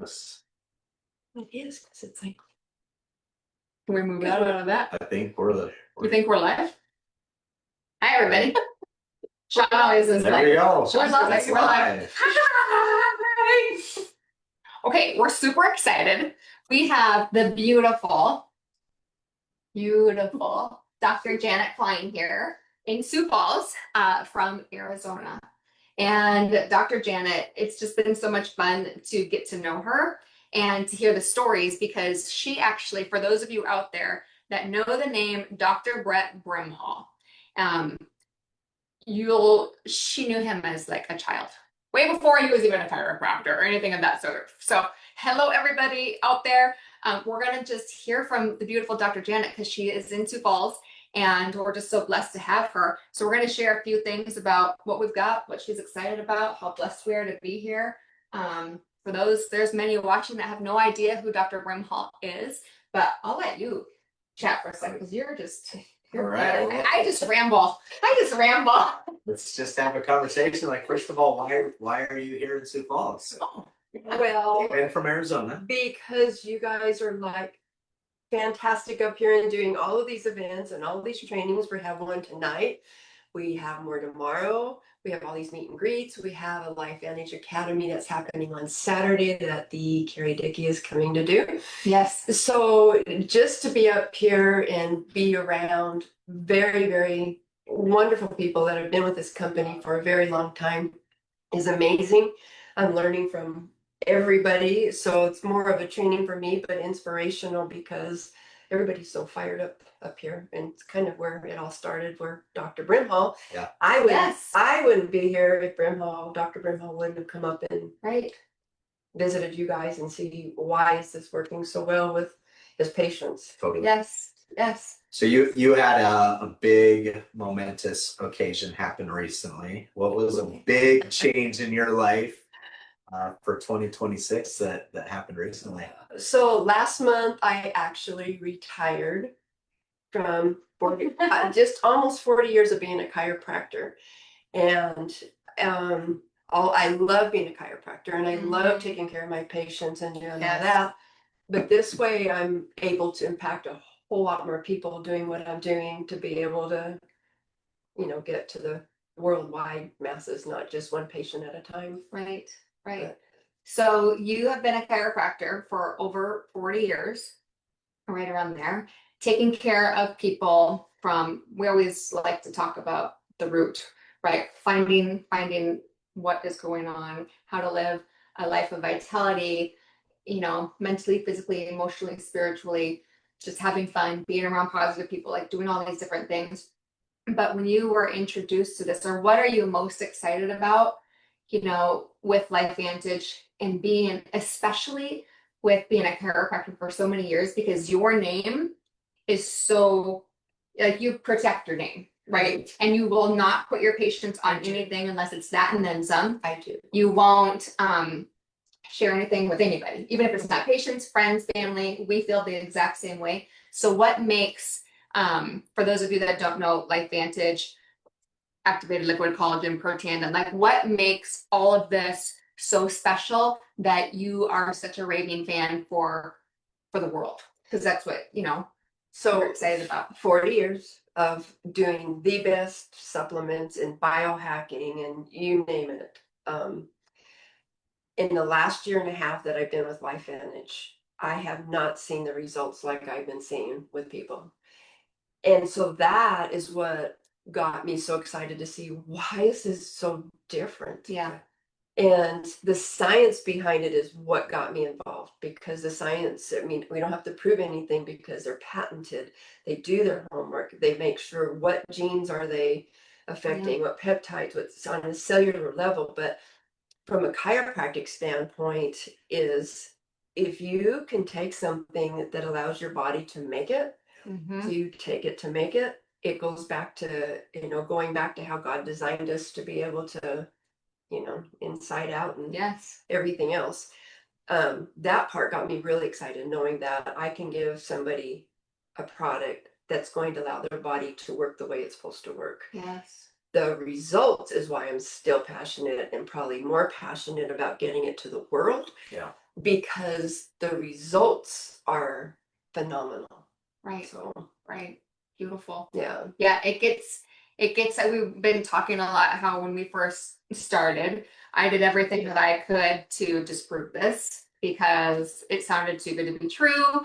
Yes. It is, because it's like. Can we move out of that? I think we're the. You think we're live? Hi, everybody. Sean always is There like, we go. We're live. We're live. Live. Hi. Okay, we're super excited. We have the beautiful Dr. Janet Klein here in Sioux Falls from Arizona. And Dr. Janet, it's just been so much fun to get to know her and to hear the stories, because she actually, for those of you out there that know the name Dr. Brett Brimhall, she knew him as like a child, way before he was even a chiropractor or anything of that sort. So hello, everybody out there. We're going to just hear from the beautiful Dr. Janet, because she is in Sioux Falls, and we're just so blessed to have her. So we're going to share a few things about what we've got, what she's excited about, how blessed we are to be here. For those, there's many watching that have no idea who Dr. Brimhall is, but I'll let you chat for a second, because you're Right. I just ramble. Let's just have a conversation. Like, first of all, why are you here in Sioux Falls? Well, And from Arizona. because you guys are like fantastic up here and doing all of these events and all of these trainings. We have one tonight. We have more tomorrow. We have all these meet and greets. We have a Life Vantage Academy that's happening on Saturday that the Carrie Dickey is coming to do. Yes. So just to be up here and be around very, very wonderful people that have been with this company for a very long time is amazing. I'm learning from everybody. So it's more of a training for me, but inspirational, because everybody's so fired up here, and it's kind of where it all started. Where Dr. Brimhall, Yeah, I wouldn't be here if Dr. Brimhall wouldn't have come up and visited you guys and see why is this working so well with his patients. totally. Yes. So you had a big momentous occasion happen recently. What was a big change in your life for 2026 that happened recently? So last month I actually retired from 40, just almost 40 years of being a chiropractor. And I love being a chiropractor, and I love taking care of my patients and doing all that. But this way I'm able to impact a whole lot more people doing what I'm doing, to be able to, get to the worldwide masses, not just one patient at a time. Right. But, So you have been a chiropractor for over 40 years, right around there, taking care of people from, we always like to talk about the root, right? Finding what is going on, how to live a life of vitality, mentally, physically, emotionally, spiritually, just having fun, being around positive people, like doing all these different things. But when you were introduced to this, or what are you most excited about, with Life Vantage, and being, especially with being a chiropractor for so many years, because your name is so, like, you protect your name, right? And you will not put your patients on anything unless it's that and then some. I do. You won't share anything with anybody, even if it's not patients, friends, family. We feel the exact same way. So what makes, for those of you that don't know, Life Vantage, activated liquid collagen, protein, and like, what makes all of this so special that you are such a raving fan for the world? Because that's what So we're excited about. 40 years of doing the best supplements and biohacking and you name it. In the last year and a half that I've been with Life Vantage, I have not seen the results like I've been seeing with people. And so that is what got me so excited to see, why is this so different? Yeah. And the science behind it is what got me involved, because the science, I mean, we don't have to prove anything because they're patented. They do their homework. They make sure what genes are they affecting, what peptides, what's on a cellular level. But from a chiropractic standpoint is, if you can take something that allows your body to make it, so you take it to make it, it goes back to, going back to how God designed us to be able to, inside out and everything else. That part got me really excited, knowing that I can give somebody a product that's going to allow their body to work the way it's supposed to work. Yes. The results is why I'm still passionate, and probably more passionate about getting it to the world. Yeah. because the results are phenomenal. Right, So right. Beautiful. yeah. Yeah, it gets that we've been talking a lot how when we first started, I did everything that I could to disprove this because it sounded too good to be true.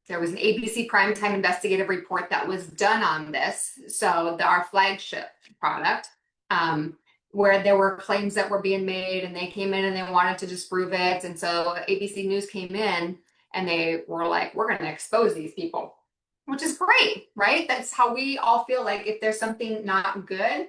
There was an ABC primetime investigative report that was done on this. So our flagship product, where there were claims that were being made and they came in and they wanted to disprove it. And so ABC News came in and they were like, we're going to expose these people, which is great, right? That's how we all feel like if there's something not good,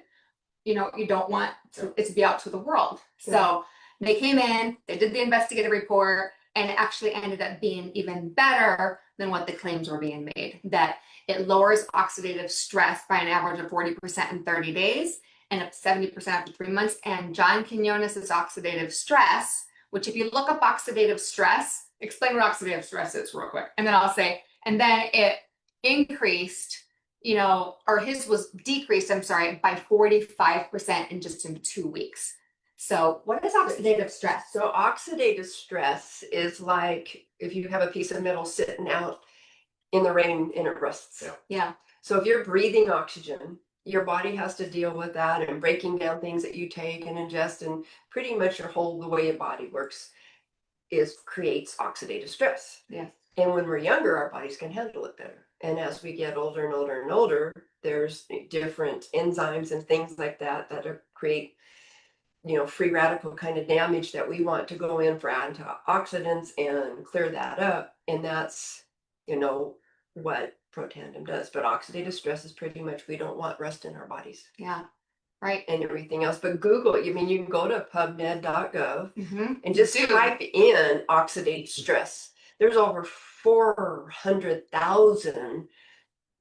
you don't want it to be out to the world. So they came in, they did the investigative report, and it actually ended up being even better than what the claims were being made. That it lowers oxidative stress by an average of 40% in 30 days and up to 70% after 3 months. And John Quinones's oxidative stress, which if you look up oxidative stress, explain what oxidative stress is real quick. And then I'll say, and then it increased, or his was decreased, I'm sorry, by 45% in 2 weeks. So what is oxidative stress? So oxidative stress is like if you have a piece of metal sitting out in the rain and it rusts. Yeah. So if you're breathing oxygen, your body has to deal with that and breaking down things that you take and ingest, and pretty much the way your body works creates oxidative stress. Yeah. And when we're younger, our bodies can handle it better. And as we get older and older and older, there's different enzymes and things like that create, free radical kind of damage that we want to go in for antioxidants and clear that up. And that's, what Protandim does. But oxidative stress is pretty much we don't want rust in our bodies. Yeah. Right. And everything else. But Google, you can go to pubmed.gov and just Do. type in oxidative stress. There's over 400,000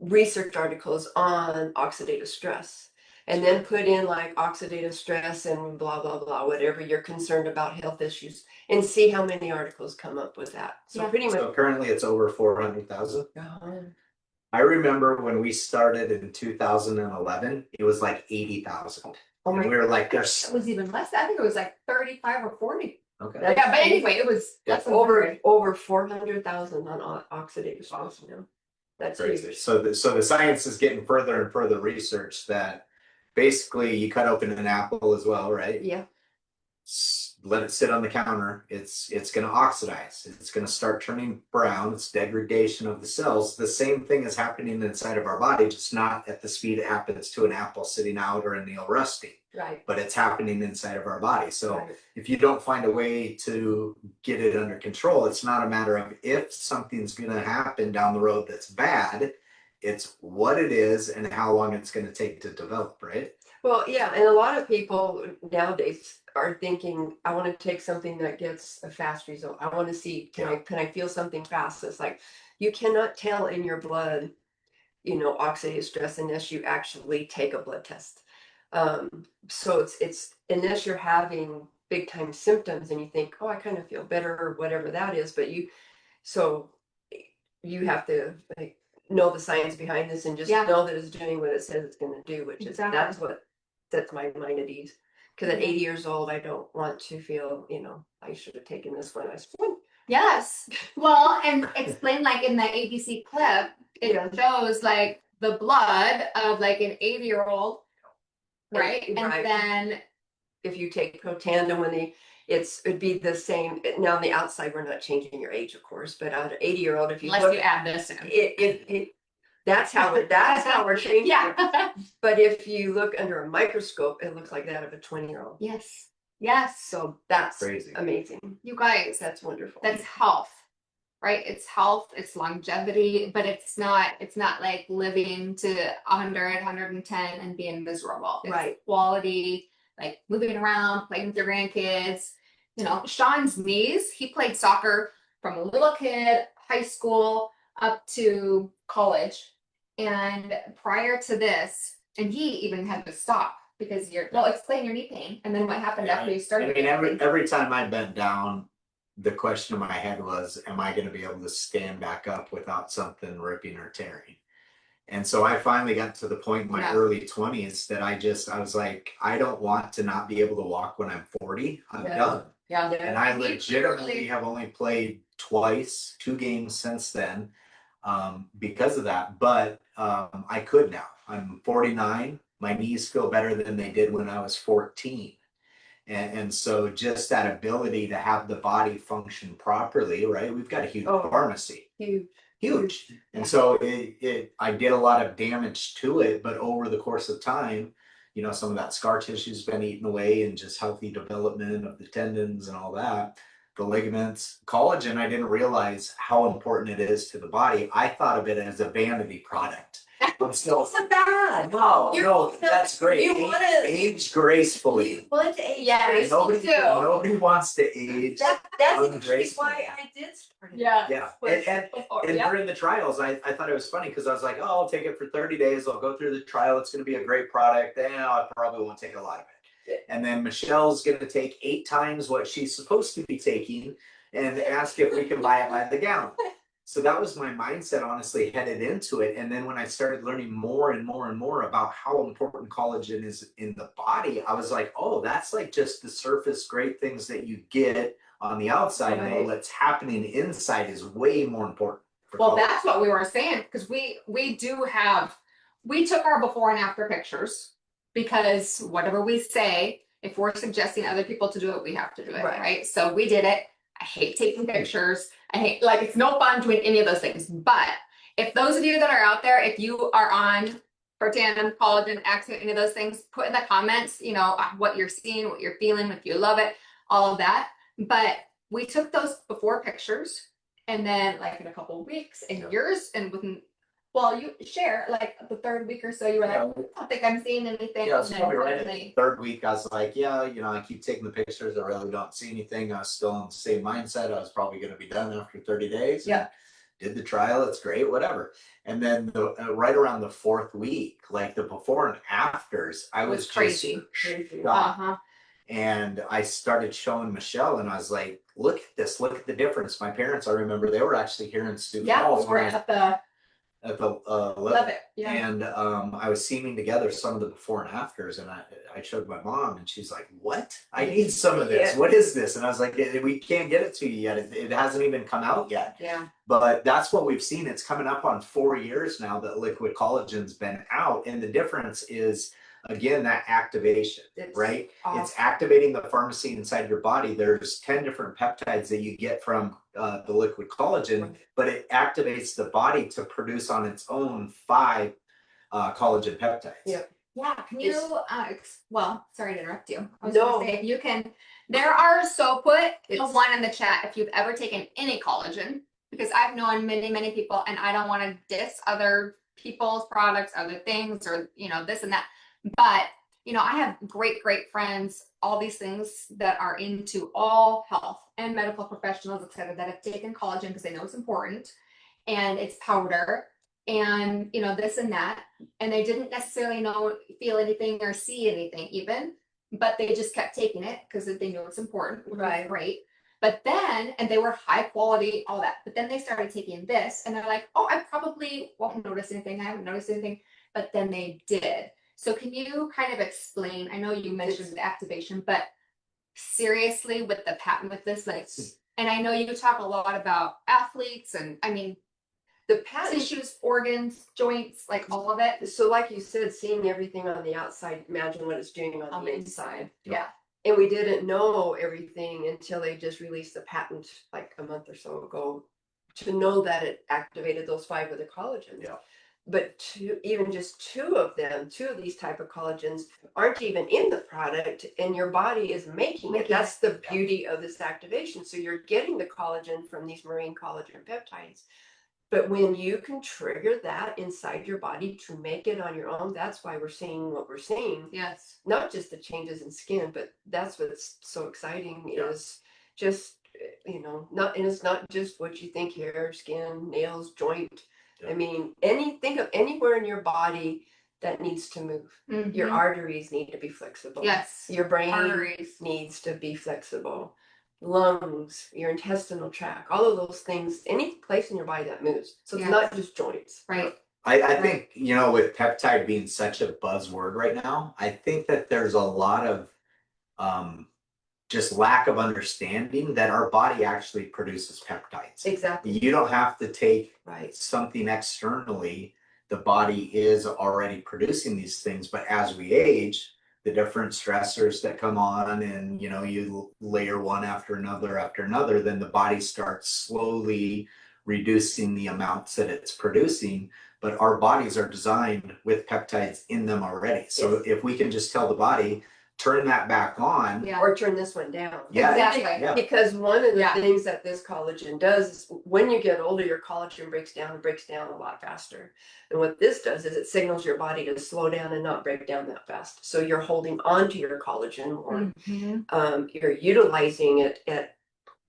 research articles on oxidative stress. And then put in like oxidative stress and blah, blah, blah, whatever you're concerned about health issues, and see how many articles come up with that. So pretty much. So currently it's over 400,000. Uh-huh. I remember when we started in 2011, it was like 80,000. Oh my and we were like, It there's was even less. I think it was like 35 or 40. okay. Yeah, but anyway, it was less than over 400,000 on oxidative stress. That's Crazy. huge. So the science is getting further and further research that basically you cut open an apple as well, right? Yeah. Let it sit on the counter. It's going to oxidize. It's going to start turning brown. It's degradation of the cells. The same thing is happening inside of our body, just not at the speed it happens to an apple sitting out or a nail rusting. Right. But it's happening inside of our body. So Right. if you don't find a way to get it under control, it's not a matter of if something's going to happen down the road that's bad. It's what it is and how long it's going to take to develop, right? Well, yeah, and a lot of people nowadays are thinking, I want to take something that gets a fast result. I want to see, can I feel something fast? It's like you cannot tell in your blood, oxidative stress unless you actually take a blood test. So it's unless you're having big time symptoms and you think, oh, I kind of feel better or whatever that is, but you have to know the science behind this and just know that it's doing what it says it's going to do, which is that's what sets my mind at ease. Because at 80 years old, I don't want to feel, I should have taken this when I was 20. Yes. Well, and explain like in the ABC clip, it shows like the blood of like an 80-year-old, right? And then if you take Protandim it'd be the same. Now on the outside, we're not changing your age, of course, but on an 80-year-old, if you unless look, you add this in. that's how we're changing it. Yeah. But if you look under a microscope, it looks like that of a 20-year-old. Yes. Yes. So that's Crazy. Amazing. You guys, That's wonderful. that's health, right? It's health, it's longevity, but it's not like living to 100, 110 and being miserable. It's Right. quality, like moving around, playing with your grandkids. Sean's knees, he played soccer from a little kid, high school, up to college. And prior to this, and he even had to stop because explain your knee pain. And then what happened after you started? I mean, every time I bent down, the question in my head was, am I going to be able to stand back up without something ripping or tearing? And so I finally got to the point in my early 20s that I was like, I don't want to not be able to walk when I'm 40. I'm done. Yeah. And I We legitimately literally- have only played twice, 2 games since then, because of that. But I could now. I'm 49. My knees feel better than they did when I was 14. And so just that ability to have the body function properly, right? We've got a huge Oh. pharmacy, Huge. huge. And Yeah. so I did a lot of damage to it, but over the course of time, some of that scar tissue's been eaten away and just healthy development of the tendons and all that, the ligaments, collagen. I didn't realize how important it is to the body. I thought of it as a vanity product. I'm still, Not bad. no, that's great. You wanna- Age gracefully. You want to age Yeah, gracefully. me too. Nobody wants to age. That's actually ungracefully. why I did start it. Yeah. Yeah, Was and Before, and yeah. during the trials, I thought it was funny because I was like, oh, I'll take it for 30 days. I'll go through the trial. It's going to be a great product. I probably won't take a lot of it. And then Michelle's going to take 8 times what she's supposed to be taking and ask if we can buy it by the gallon. So that was my mindset, honestly, headed into it. And then when I started learning more and more and more about how important collagen is in the body, I was like, oh, that's like just the surface great things that you get on the outside. Right. But what's happening inside is way more important. Well, collagen. that's what we were saying, because we took our before and after pictures, because whatever we say, if we're suggesting other people to do it, we have to do it, Right. right? So we did it. I hate taking pictures. I hate, like, it's no fun doing any of those things. But if those of you that are out there, if you are on Protandim, collagen, Accent, any of those things, put in the comments, what you're seeing, what you're feeling, if you love it, all of that. But we took those before pictures, and then like in a couple of weeks and Yeah. yours, and well, you share like the third week or so, you were like, Yeah. I don't think I'm seeing anything. Yeah, it's And then probably right. suddenly- Third week, I was like, yeah, I keep taking the pictures. I really don't see anything. I was still in the same mindset. I was probably going to be done after 30 days. Yeah. Did the trial. It's great, whatever. And then right around the 4th week, like the before and afters, I was crazy. just Crazy. shocked. Uh-huh. And I started showing Michelle, and I was like, look at this, look at the difference. My parents, I remember they were actually here in Sioux Yeah, Falls we're when I was at the at the love it. Yeah. and I was seaming together some of the before and afters, and I showed my mom, and she's like, what? I need some of this. Yeah. What is this? And I was like, we can't get it to you yet. It hasn't even come out yet. Yeah. But that's what we've seen. It's coming up on 4 years now that liquid collagen's been out. And the difference is, again, that activation, It's right? awesome. It's activating the pharmacy inside your body. There's 10 different peptides that you get from the liquid collagen, Right. but it activates the body to produce on its own 5 collagen peptides. Yeah. Yeah, can you, well, sorry to interrupt you. I was No. gonna say, if you can, so put a It's- 1 in the chat if you've ever taken any collagen, because I've known many, many people, and I don't want to diss other people's products, other things, or, this and that. But, I have great, great friends, all these things that are into all health and medical professionals, et cetera, that have taken collagen because they know it's important, and it's powder, and, this and that. And they didn't necessarily feel anything or see anything even, but they just kept taking it because they knew it's important, which Right. was great. But then, and they were high quality, all that. But then they started taking this, and they're like, oh, I probably won't notice anything. I haven't noticed anything. But then they did. So can you kind of explain? I know you mentioned the activation, but seriously, with the patent with this, like, and I know you talk a lot about athletes, and I mean, The patent. tissues, organs, joints, like all of it. So like you said, seeing everything on the outside, imagine what it's doing on the inside. Yeah. And we didn't know everything until they just released the patent like a month or so ago to know that it activated those 5 of the collagens. Yeah. But even just 2 of these type of collagens aren't even in the product, and your body is making it. That's the beauty of this activation. So you're getting the collagen from these marine collagen peptides. But when you can trigger that inside your body to make it on your own, that's why we're seeing what we're seeing. Yes. Not just the changes in skin, but that's what's so exciting Yeah. is just, and it's not just what you think: hair, skin, nails, joint. Yeah. I mean, think of anywhere in your body that needs to move. Your arteries need to be flexible. Yes. Your brain Arteries. needs to be flexible. Lungs, your intestinal tract, all of those things, any place in your body that moves. So it's Yes. not just joints. Right. I think, with peptide being such a buzzword right now, I think that there's a lot of just lack of understanding that our body actually produces peptides. Exactly. You don't have to take Right. something externally. The body is already producing these things, but as we age, the different stressors that come on, and you layer one after another, then the body starts slowly reducing the amounts that it's producing. But our bodies are designed with peptides in them already. So Yes. if we can just tell the body, turn that back on. Yeah. Or turn this one down. Yeah, Exactly. yeah. Because one of the Yeah. things that this collagen does is when you get older, your collagen breaks down a lot faster. And what this does is it signals your body to slow down and not break down that fast. So you're holding on to your collagen more. Mhm. You're utilizing it at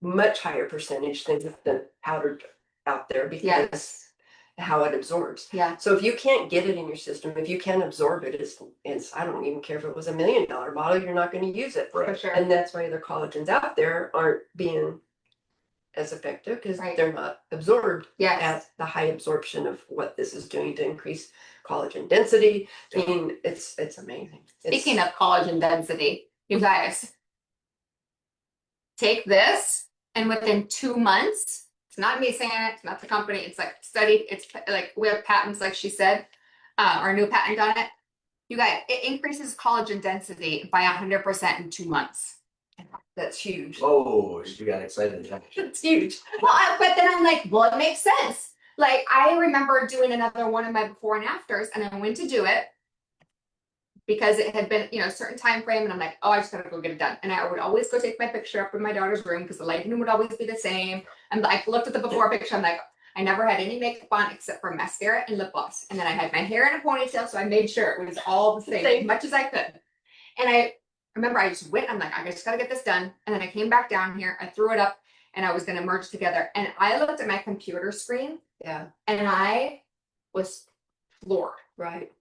much higher percentage than powdered out there because Yes. how it absorbs. Yeah. So if you can't get it in your system, if you can't absorb it, it's I don't even care if it was $1 million bottle, you're not going to use it. For sure. And that's why the collagens out there aren't being as effective because Right. they're not absorbed Yes. at the high absorption of what this is doing to increase collagen density. I mean, it's amazing. Speaking of collagen density, you guys, take this and within 2 months, it's not me saying it, it's not the company, it's like studied, it's like we have patents, like she said, our new patent on it. You guys, it increases collagen density by 100% in 2 months. That's huge. Oh, she got excited. It's huge. Well, but then I'm like, well, it makes sense. Like, I remember doing another one of my before and afters, and I went to do it because it had been, a certain time frame, and I'm like, oh, I just gotta go get it done. And I would always go take my picture up in my daughter's room because the lighting would always be the same. And I looked at the before picture, I'm like, I never had any makeup on except for mascara and lip gloss. And then I had my hair in a ponytail, so I made sure it was all the same as much as I could. And I remember I just went, I'm like, I just gotta get this done. And then I came back down here, I threw it up, and I was gonna merge together. And I looked at my computer screen, Yeah. and I was floored. Right.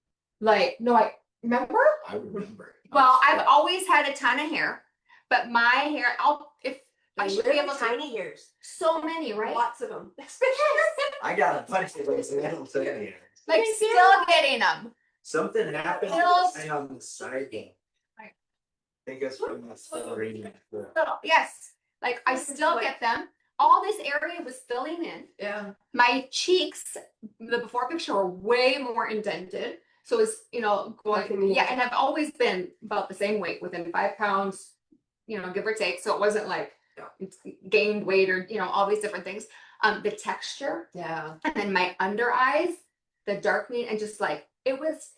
Like, no, I remember. I remember. Well, I've always had a ton of hair, but my hair, I should be able to. tiny hairs. So many, right? Lots of them. I got a bunch of those little things. Like Me too. still getting them. Something happened Pills. on the side. I think it's from the story. Little, yes. Like I still get them. All this area was filling in. Yeah. My cheeks, the before picture were way more indented. So it's, going, yeah, and I've always been about the same weight, within 5 pounds, give or take. So it wasn't like it's gained weight or, all these different things. The texture. Yeah. And then my under eyes, the darkening, and just like, it was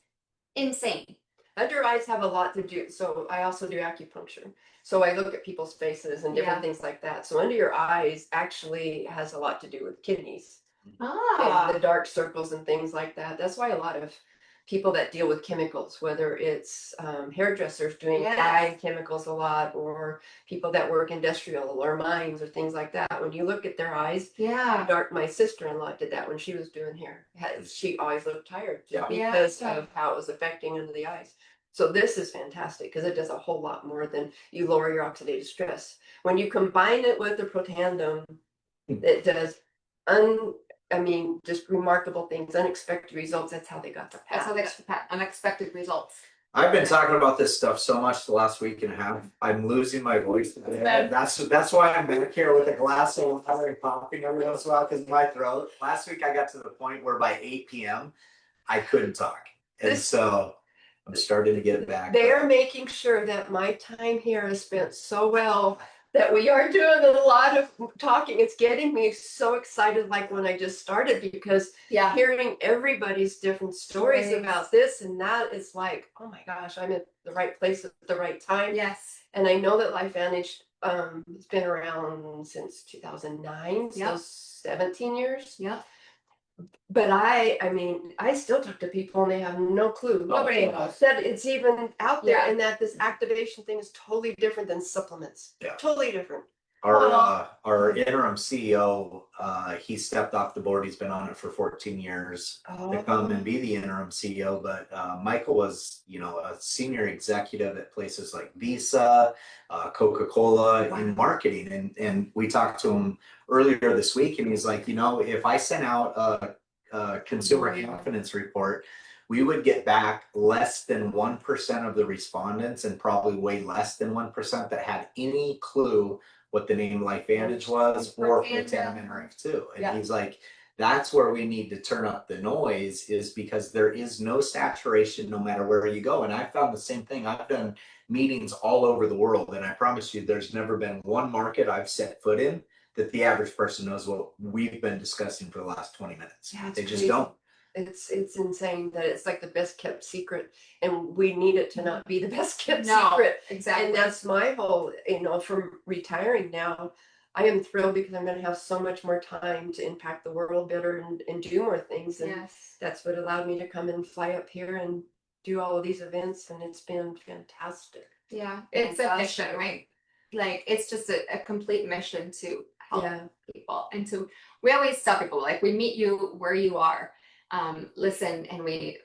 insane. Under eyes have a lot to do. So I also do acupuncture. So I look at people's faces and different things like that. So under your eyes actually has a lot to do with kidneys. And the dark circles and things like that. That's why a lot of people that deal with chemicals, whether it's hairdressers doing dye chemicals a lot, or people that work industrial or mines or things like that. When you look at their eyes, my sister-in-law did that when she was doing hair. She always looked tired because of how it was affecting under the eyes. So this is fantastic because it does a whole lot more than you lower your oxidative stress. When you combine it with the Protandim, it does just remarkable things, unexpected results. That's how they got the patent. That's how they got the patent. Unexpected results. I've been talking about this stuff so much the last week and a half. I'm losing my voice. That's why I'm back here with a glass of water and coughing every once in a while because of my throat. Last week I got to the point where by 8 p.m. I couldn't talk. And so I'm starting to get it back. They're making sure that my time here is spent so well that we are doing a lot of talking. It's getting me so excited, like when I just started, because hearing everybody's different stories about this and that is like, oh my gosh, I'm at the right place at the right time. Yes. And I know that LifeVantage has been around since 2009, so 17 years. Yeah. But I still talk to people and they have no clue. Nobody said it's even out there, Yeah. and that this activation thing is totally different than supplements. Yeah. Totally different. Our interim CEO, he stepped off the board. He's been on it for 14 years to come and be the interim CEO. But Michael was, a senior executive at places like Visa, Coca-Cola in marketing. And we talked to him earlier this week, and he's like, if I sent out a consumer confidence report we would get back less than 1% of the respondents, and probably way less than 1% that had any clue what the name LifeVantage was or Protandim NRF2. And Yeah. he's like, that's where we need to turn up the noise, is because there is no saturation no matter where you go. And I found the same thing. I've done meetings all over the world, and I promise you there's never been one market I've set foot in that the average person knows what we've been discussing for the last 20 minutes. Yeah, it's They just crazy. don't. It's insane that it's like the best kept secret, and we need it to not be the best kept No, secret. exactly. And that's my whole, from retiring now, I am thrilled because I'm going to have so much more time to impact the world better and do more things. And Yes. that's what allowed me to come and fly up here and do all of these events. And it's been fantastic. Yeah, it's a Fantastic. mission, right? Like, it's just a complete mission to help Yeah. people. And to, we always tell people, like, we meet you where you are. Listen, and we,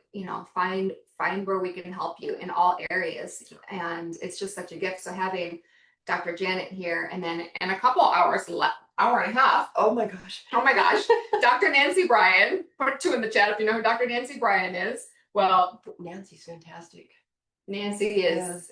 find where we can help you in all areas. And it's just such a gift. So having Dr. Janet here, and then in a couple hours, hour and a half. Oh my gosh. Oh my gosh. Dr. Nancy Bryan, put 2 in the chat if you know who Dr. Nancy Bryan is. Well, Nancy's fantastic. Nancy is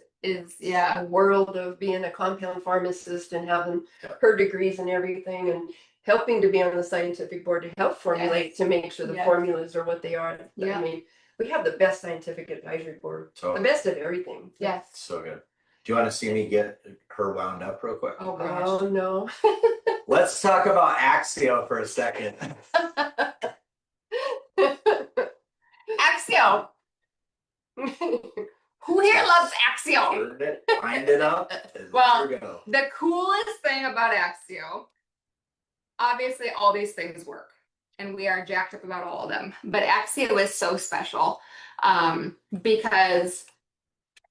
A world of being a compound pharmacist and having Yeah. her degrees and everything, and helping to be on the scientific board to help formulate, to make sure the Yes. formulas are what they are. Yeah. I mean, we have the best scientific advisory board, the Totally. best of everything. Yes. So good. Do you want to see me get her wound up real quick? Oh gosh. Oh no. Let's talk about Axio for a second. Axio. Who here loves Axio? Turn it, wind it up, and Well, there we go. The coolest thing about Axio, obviously all these things work, and we are jacked up about all of them. But Axio is so special because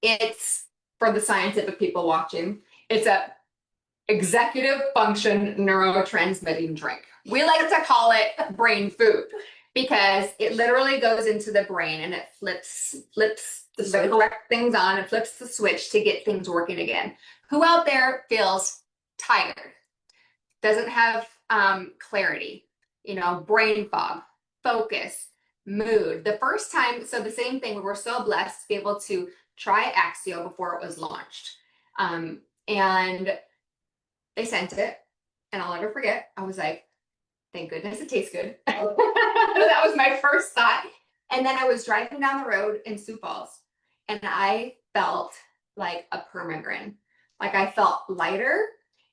it's, for the scientific people watching, it's a executive function neurotransmitting drink. We like to call it brain food because it literally goes into the brain and it flips the correct things on and flips the switch to get things working again. Who out there feels tired, doesn't have clarity, brain fog, focus, mood? The first time, so the same thing, we were so blessed to be able to try Axio before it was launched. And they sent it, and I'll never forget, I was like, thank goodness it tastes good. That was my first thought. And then I was driving down the road in Sioux Falls, and I felt like a permagrin. Like, I felt lighter,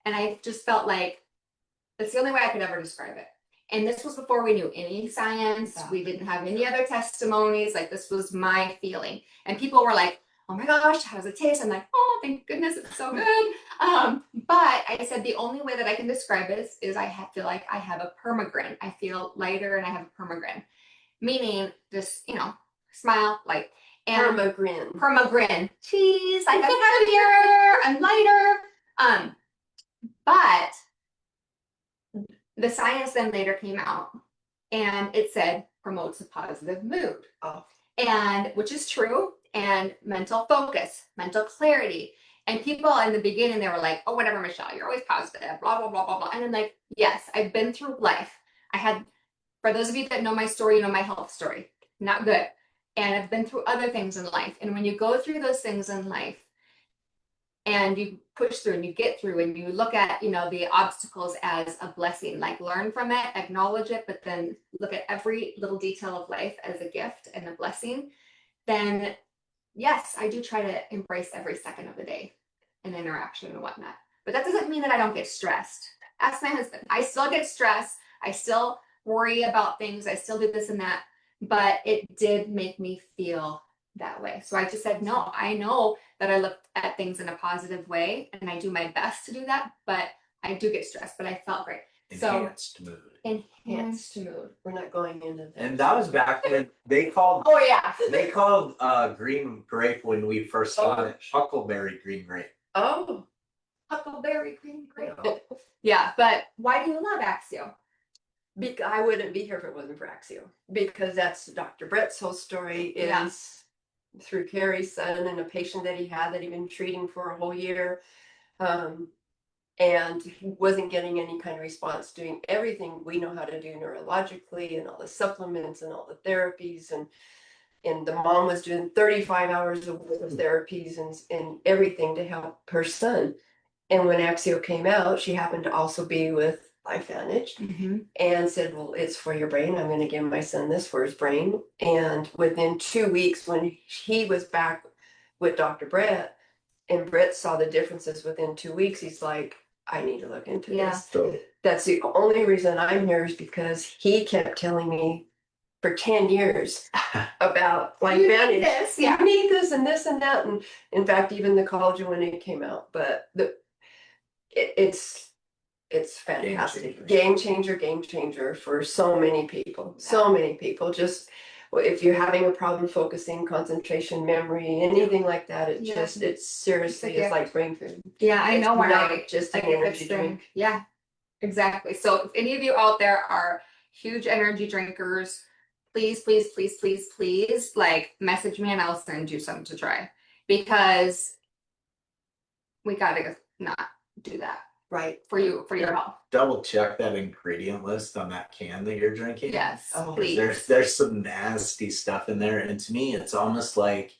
and I just felt like, that's the only way I could ever describe it. And this was before we knew any science. We didn't have any other testimonies. Like, this was my feeling. And people were like, oh my gosh, how does it taste? I'm like, oh, thank goodness, it's so good. But I said the only way that I can describe it is I feel like I have a permagrin. I feel lighter and I have a permagrin. Meaning just, smile, light. And permagrin. Cheese, like, I'm heavier, I'm lighter. But the science then later came out, and it said promotes a positive mood. Oh. And which is true, and mental focus, mental clarity. And people in the beginning, they were like, oh, whatever, Michelle, you're always positive, blah, blah, blah, blah, blah. And I'm like, yes, I've been through life. For those of you that know my story, my health story, not good. And I've been through other things in life. And when you go through those things in life, and you push through and you get through and you look at, the obstacles as a blessing, like, learn from it, acknowledge it, but then look at every little detail of life as a gift and a blessing, then yes, I do try to embrace every second of the day and interaction and whatnot. But that doesn't mean that I don't get stressed. Ask my husband. I still get stressed. I still worry about things. I still do this and that. But it did make me feel that way. So I just said, no, I know that I look at things in a positive way, and I do my best to do that, but I do get stressed, but I felt great. Enhanced mood. Enhanced mood. We're not going into that. And that was back when they called. Oh yeah. They called green grape when we first got it huckleberry green grape. Oh. Huckleberry green grape. Yeah, but why do you love Axio? I wouldn't be here if it wasn't for Axio, because that's Dr. Brett's whole story is through Carrie's son and a patient that he had that he'd been treating for a whole year. And he wasn't getting any kind of response, doing everything we know how to do neurologically and all the supplements and all the therapies. And the mom was doing 35 hours a week of therapies and everything to help her son. And when Axio came out, she happened to also be with LifeVantage and said, well, it's for your brain. I'm going to give my son this for his brain. And within 2 weeks, when he was back with Dr. Brett, and Brett saw the differences within 2 weeks, he's like, I need to look into Yeah. this. So That's the only reason I'm here is because he kept telling me for 10 years about You need LifeVantage. this, yeah. You need this and this and that. And in fact, even the collagen when it came out, but it's fantastic. Game changer for so many people. So many people. Just if you're having a problem focusing, concentration, memory, anything like that, it's seriously it's like brain food. Yeah, I know when not I just an like if energy it's been- drink. Yeah, exactly. So if any of you out there are huge energy drinkers, please, please, please, please, please, like message me and I'll send you some to try, because we gotta not do that Right. for you, for your health. double check that ingredient list on that can that you're drinking. Yes, Oh, please. There's some nasty stuff in there, and to me, it's almost like,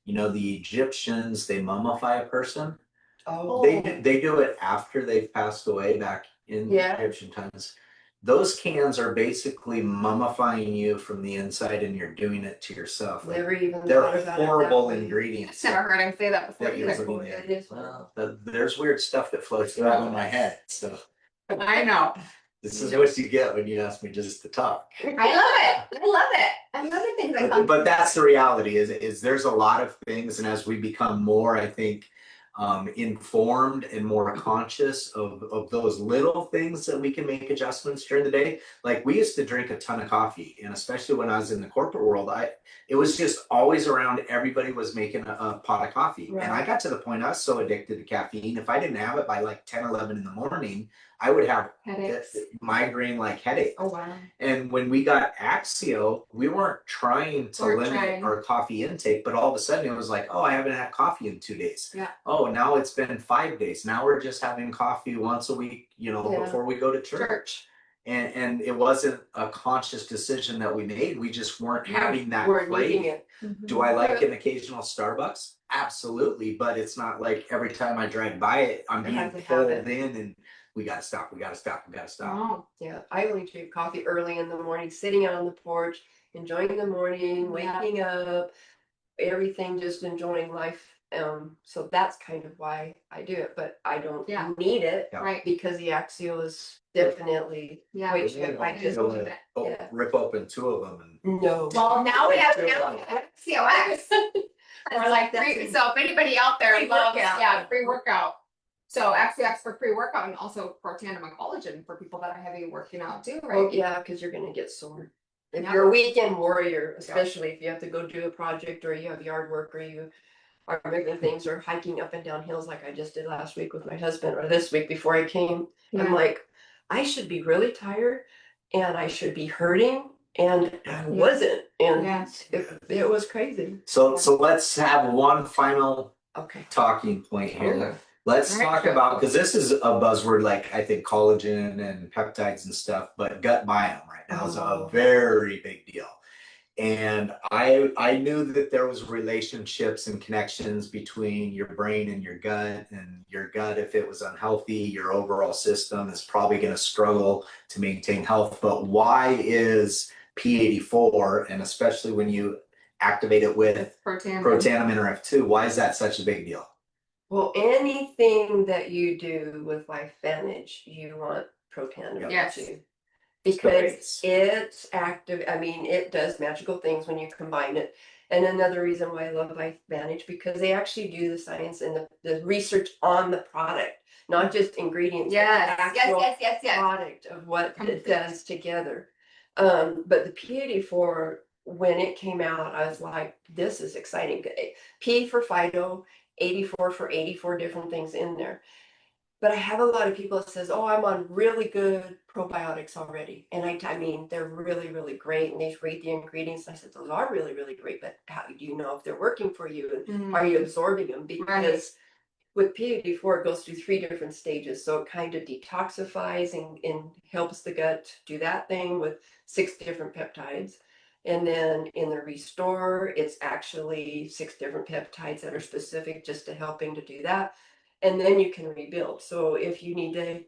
you know, the Egyptians, they mummify a person. Oh, They do it after they've passed away back in Yeah. Egyptian times. Those cans are basically mummifying you from the inside, and you're doing it to yourself. Like, never even they're thought about horrible it that way. ingredients. Never heard him say that before that you're either. putting in. It is. Well, there's weird stuff that floats around in my head. So I know. this is what you get when you ask me just to talk. I love it. I love it. I love the things that come. But that's the reality. Is there's a lot of things, and as we become more, I think, informed and more conscious of those little things that we can make adjustments during the day. Like we used to drink a ton of coffee, and especially when I was in the corporate world, it was just always around. Everybody was making a pot of coffee, Right. and I got to the point I was so addicted to caffeine. If I didn't have it by like 10, 11 in the morning, I would have Headaches. migraine like headache. Oh wow. And when we got Axio, we weren't trying to We're limit trying. our coffee intake, but all of a sudden it was like, oh, I haven't had coffee in 2 days. Yeah. Oh, now it's been 5 days. Now we're just having coffee once a week, you know, Yeah. before we go to church. And it wasn't a conscious decision that we made. We just weren't having that We're needing craving. it. Do I like an occasional Starbucks? Absolutely, but it's not like every time I drive by it, I'm I being have to have pulled it. in, and we gotta stop. Oh, Yeah, I only drink coffee early in the morning, sitting out on the porch, enjoying the morning, Yeah. waking up, everything, just enjoying life. So that's kind of why I do it, but I don't Yeah. need it Yeah. right. because the Axio is definitely Yeah. way too. I just yeah. Rip open 2 of them and no. Well, now we have COX. Or like That's free, it. so if anybody out there loves, Pre-workout. free workout. So XCX for pre-workout and also for tandem and collagen for people that are heavy working out too, right? Oh, yeah, because you're gonna get sore. If Yeah. you're a weekend warrior, especially if you have to go do a project or you have yard work or you are making things or hiking up and down hills like I just did last week with my husband or this week before I came, I'm like, I should be really tired and I should be hurting, and I wasn't. And Yes. it was crazy. so let's have one final Okay. talking point here. Ooh. Let's Alright. talk about, because this is a buzzword, like I think collagen and peptides and stuff, but gut biome right now is a Oh. very big deal. And I knew that there was relationships and connections between your brain and your gut, and your gut, if it was unhealthy, your overall system is probably going to struggle to maintain health. But why is P84, and especially when you activate it with Protein. Protandim NRF2, why is that such a big deal? Well, anything that you do with LifeVantage, you want Protandim Yes. to. Because it's active. I mean, it does magical things when you combine it. And another reason why I love LifeVantage, because they actually do the science and the research on the product, not just ingredients, Yes, but the yes, actual yes, yes, yes. product of what it Complete. does together. But the P84, when it came out, I was like, this is exciting. P for phyto, 84 for 84 different things in there. But I have a lot of people that says, oh, I'm on really good probiotics already. And I mean, they're really, really great. And they read the ingredients. And I said, those are really, really great. But how do you know if they're working for you? And are you absorbing them? Because with P84, it goes through 3 different stages. So it kind of detoxifies and helps the gut do that thing with 6 different peptides. And then in the restore, it's actually 6 different peptides that are specific just to helping to do that. And then you can rebuild. So if you need to,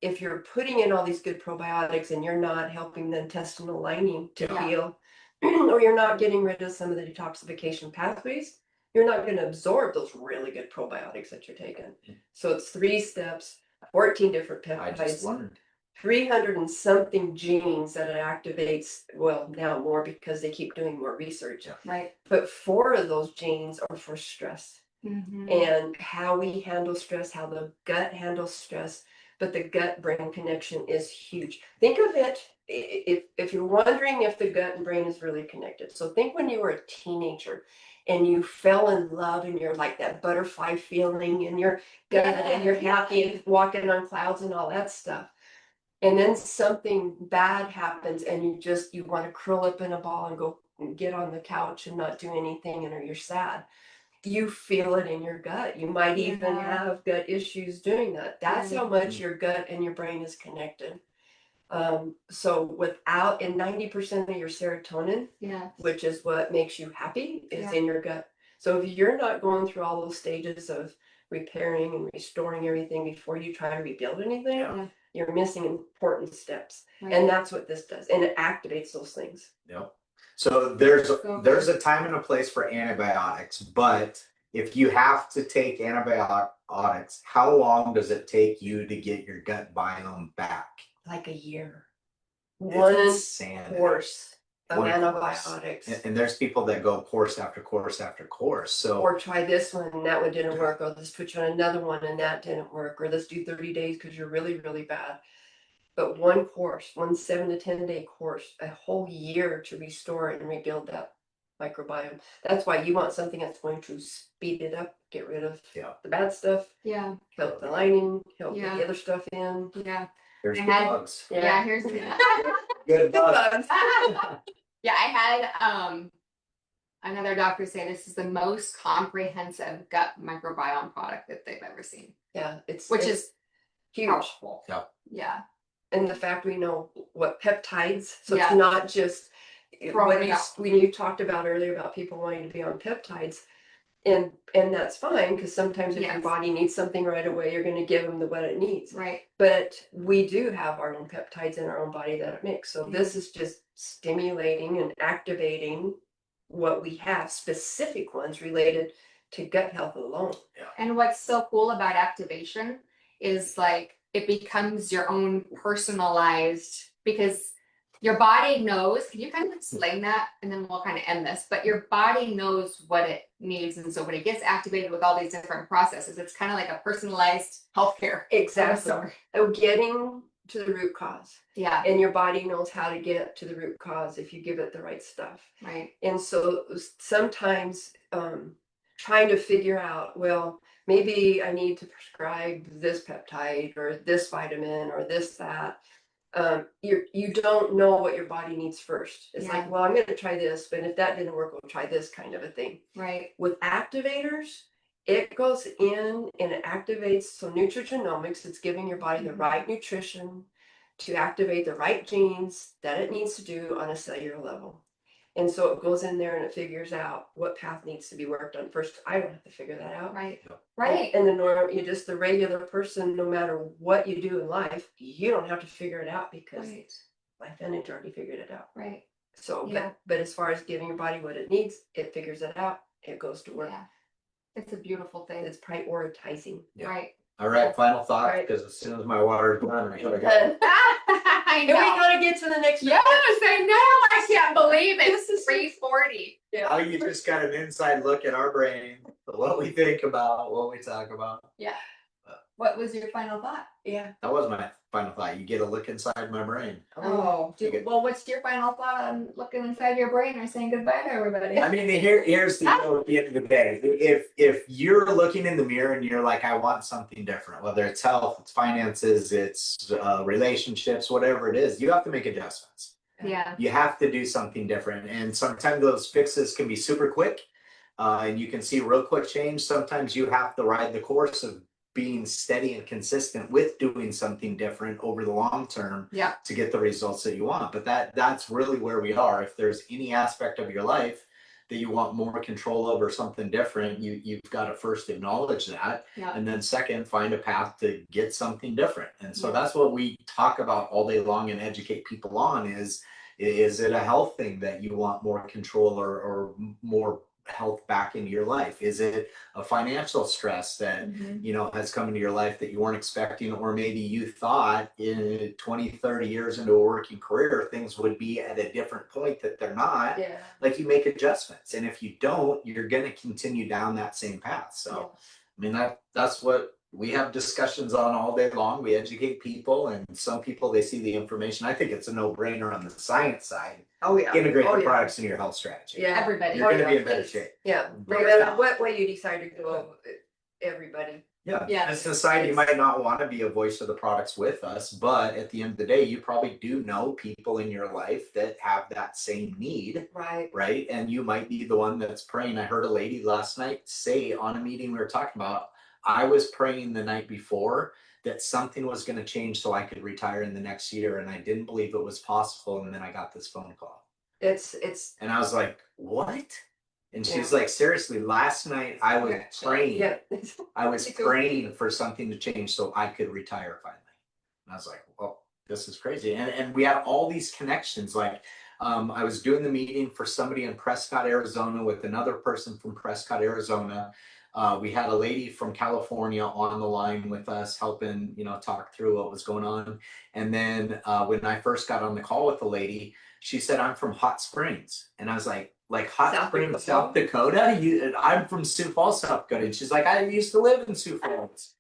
if you're putting in all these good probiotics and you're not helping the intestinal lining to Yeah. heal, or you're not getting rid of some of the detoxification pathways, you're not going to absorb those really good probiotics that you're taking. So it's 3 steps, 14 different I just peptides, learned. 300 and something genes that it activates. Well, now more because they keep doing more research. Yeah. Right. But 4 of those genes are for stress Mhm. and how we handle stress, how the gut handles stress. But the gut brain connection is huge. Think of it if you're wondering if the gut and brain is really connected. So think when you were a teenager and you fell in love and you're like that butterfly feeling in your gut and you're happy and walking on clouds and all that stuff. And then something bad happens and you want to curl up in a ball and go and get on the couch and not do anything and or you're sad. You feel it in your gut. You might even Yeah. have gut issues doing that. That's Yeah. how much your gut and your brain is connected. So without, and 90% of your serotonin, Yeah. which is what makes you happy, is Yeah. in your gut. So if you're not going through all those stages of repairing and restoring everything before you try to rebuild anything, Yeah. you're missing important steps. Right. And that's what this does. And it activates those things. Yep. So there's So there's a time and a place for antibiotics, but if you have to take antibiotics, how long does it take you to get your gut biome back? Like a year. It's One insanity. course of One course. antibiotics. And there's people that go course after course after course. So Or try this one and that one didn't work. Or let's put you on another one and that didn't work. Or let's do 30 days because you're really, really bad. But one course, one 7 to 10 day course, a whole year to restore and rebuild that microbiome. That's why you want something that's going to speed it up, get rid of Yeah. the bad stuff, Yeah. help the lining, help Yeah. get the other stuff in. Yeah. there's I the had- bugs. Yeah. Here's Good bugs. Yeah, I had another doctor say this is the most comprehensive gut microbiome product that they've ever seen, Yeah, it's which it's is huge. powerful. Yeah. Yeah. And the fact we know what peptides, so Yeah. it's not just Throwing it out. when you talked about earlier about people wanting to be on peptides, and that's fine because sometimes if your Yes. body needs something right away, you're going to give them what it needs. Right. But we do have our own peptides in our own body that it makes. So this is just stimulating and activating what we have, specific ones related to gut health alone. And what's so cool about activation is like it becomes your own personalized, because your body knows. Can you kind of explain that? And then we'll kind of end this. But your body knows what it needs. And so when it gets activated with all these different processes, it's kind of like a personalized healthcare. Exactly. Sorry. Getting to the root cause. Yeah. And your body knows how to get to the root cause if you give it the right stuff. Right. And so sometimes trying to figure out, well, maybe I need to prescribe this peptide or this vitamin or this, that. You don't know what your body needs first. It's Yeah. like, well, I'm going to try this, but if that didn't work, we'll try this kind of a thing. Right. With activators, it goes in and it activates. So nutrigenomics, it's giving your body the right nutrition to activate the right genes that it needs to do on a cellular level. And so it goes in there and it figures out what path needs to be worked on first. I don't have to figure that out. Right. Yep. Right. And the regular person, no matter what you do in life, you don't have to figure it out because Right. life energy already figured it out. Right. So, Yeah. but as far as giving your body what it needs, it figures it out. It goes to work. Yeah. It's a beautiful thing. It's prioritizing. Yeah. Right. All right, final thought, Right. because as soon as my water is done, I gotta go. I And we know. gotta get to the next. Yes, I know. I can't believe it. This is 3:40. Now you just got an inside look at our brain, what we think about, what we talk about. Yeah. What was your final thought? Yeah. That was my final thought. You get a look inside my brain. Oh, well, what's your final thought on looking inside your brain or saying goodbye to everybody? I mean, here's the deal at the end of the day. If you're looking in the mirror and you're like, I want something different, whether it's health, it's finances, it's relationships, whatever it is, you have to make adjustments. Yeah. You have to do something different. And sometimes those fixes can be super quick and you can see real quick change. Sometimes you have to ride the course of being steady and consistent with doing something different over the long term Yeah. to get the results that you want. But that's really where we are. If there's any aspect of your life that you want more control over, something different, you've got to first acknowledge that, Yeah. and then second, find a path to get something different. And so Yeah. that's what we talk about all day long and educate people on is it a health thing that you want more control or more health back into your life? Is it a financial stress that Mhm. you know has come into your life that you weren't expecting, or maybe you thought in 20-30 years into a working career things would be at a different point that they're not? Yeah. Like, you make adjustments, and if you don't, you're going to continue down that same path. So I mean, that's what we have discussions on all day long. We educate people, and some people, they see the information. I think it's a no-brainer on the science side. Oh yeah. Integrate Oh, the yeah. products into your health strategy. Yeah. Everybody. You're going to Oh, be yeah. in better shape. Yeah. For No matter yourself. what way you decide to go, everybody. Yeah. Yeah. As a society, you might not want to be a voice of the products with us, but at the end of the day, you probably do know people in your life that have that same need, Right. right? And you might be the one that's praying. I heard a lady last night say on a meeting we were talking about, I was praying the night before that something was going to change so I could retire in the next year, and I didn't believe it was possible. And then I got this phone call. It's And I was like, what? And she's Yeah. like, seriously, last night I was praying. yeah. I was Me too. praying for something to change so I could retire finally. And I was like, well, this is crazy. And we had all these connections. Like, I was doing the meeting for somebody in Prescott, Arizona with another person from Prescott, Arizona. We had a lady from California on the line with us helping, talk through what was going on. And then when I first got on the call with the lady, she said, I'm from Hot Springs. And I was like Hot South Springs, Dakota? South Dakota? I'm from Sioux Falls, South Dakota. And she's like, I used to live in Sioux Falls.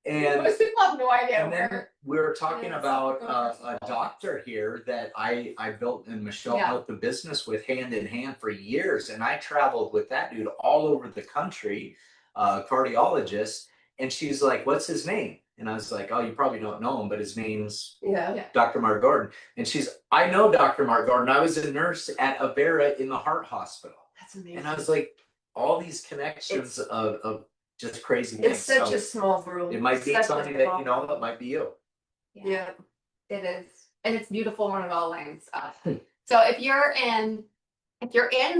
And Most people have no idea and then where. we were talking Yeah, about South a Dakota. doctor here that I built and Michelle Yeah. built the business with hand in hand for years. And I traveled with that dude all over the country, cardiologist. And she's like, what's his name? And I was like, oh, you probably don't know him, but his name's Yeah. Dr. Mark Gordon. And I know Dr. Mark Gordon. I was a nurse at Avera in the heart hospital. That's amazing. And I was like, all these connections of just crazy It's things. such So a small world. it might be Such a something that small it might be you. Yeah. It is, and it's beautiful when it all lines up. So if you're in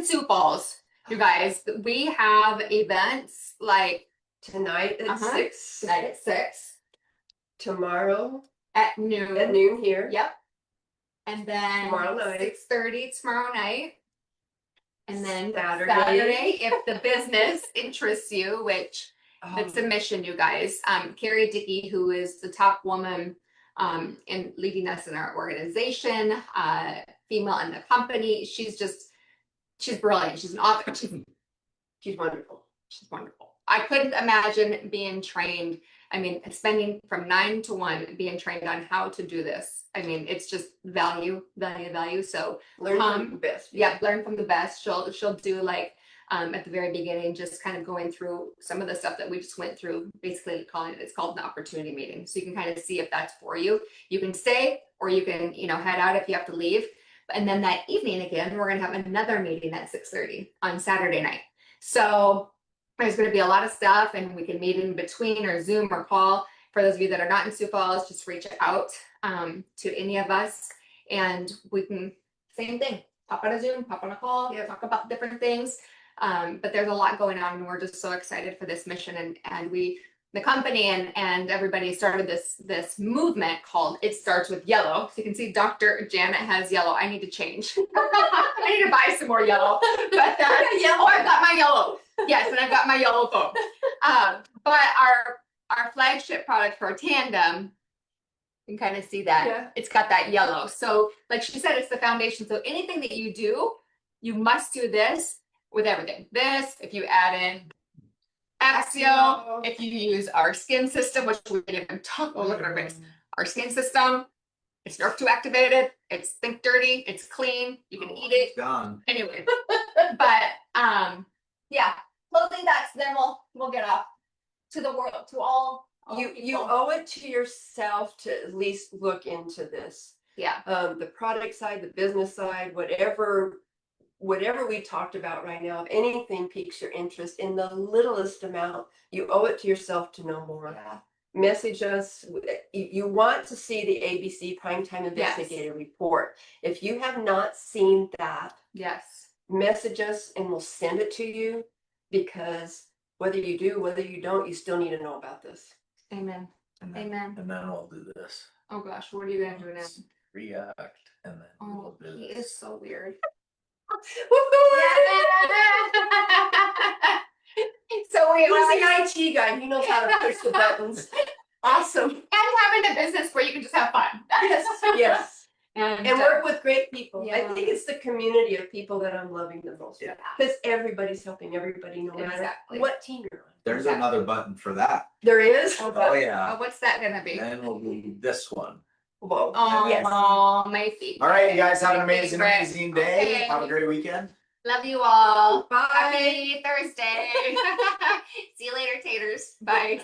Sioux Falls, you guys, we have events like Tonight at 6. tonight at 6, Tomorrow at noon. at noon here. Yep. And then Tomorrow night. 6:30 tomorrow night. And then Saturday. if the business interests you, which it's a mission, you guys. Carrie Dickey, who is the top woman in leading us in our organization, female in the company. She's brilliant. She's an author. She's wonderful. She's wonderful. I couldn't imagine being trained. I mean, spending from 9 to 1 being trained on how to do this. I mean, it's just value. So Learn from the best. yeah, learn from the best. She'll do like at the very beginning, just kind of going through some of the stuff that we just went through, basically it's called an opportunity meeting. So you can kind of see if that's for you. You can stay or you can, head out if you have to leave. And then that evening again, we're gonna have another meeting at 6:30 on Saturday night. So there's going to be a lot of stuff, and we can meet in between or Zoom or call. For those of you that are not in Sioux Falls, just reach out to any of us, and we can, same thing, pop on a Zoom, pop on a call, talk about different things. But there's a lot going on, and we're just so excited for this mission. And the company and everybody started this movement called It Starts With Yellow. So you can see Dr. Janet has yellow. I need to change. I need to buy some more yellow. But yellow, I've got my yellow. Yes, and I've got my yellow phone. But our flagship product for Tandem, you can kind of see that it's got that yellow. So like she said, it's the foundation. So anything that you do, you must do this with everything. This, if you add in Axio, if you use our skin system, which we didn't even talk about, look at our face. Our skin system, it's nerve 2 activated, it's think dirty, it's clean, you can eat it. Gone. Anyway, but yeah, clothing, then we'll get off to the world, to all You people. owe it to yourself to at least look into this. Yeah. The product side, the business side, whatever whatever we talked about right now, if anything piques your interest in the littlest amount, you owe it to yourself to know more. Yeah. Message us. You want to see the ABC Primetime Investigator report. If you have not seen that, Yes. message us and we'll send it to you, because whether you do, whether you don't, you still need to know about this. Amen. And then, Amen. and then we'll do this. Oh gosh, what are you gonna do now? React, and then Oh, we'll do he this. is so weird. So we're He's like, an IT guy. He knows how to push the buttons. Awesome. and having a business where you can just have fun. Yes, yes. And, And work with great people. I Yeah. think it's the community of people that I'm loving the most. Yeah. Because everybody's helping everybody, no matter Exactly. what team you're on. There's Exactly. another button for that. There is? Oh, Oh, yeah. what's that gonna be? And then we'll do this one. Whoa. Oh, Yes. my feet. All right, you guys have an My amazing, favorite. amazing day. Okay. Have a great weekend. Love you all. Bye. Happy Thursday. See you later, taters. Bye.